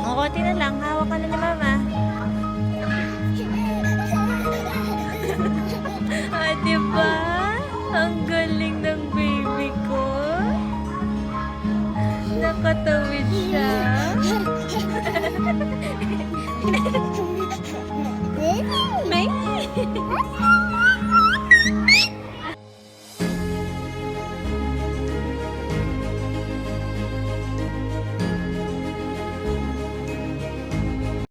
O, konti na lang. Hawak ka na ni Mama. Ah, diba? Ang galing ng baby ko. Nakatawid siya. May?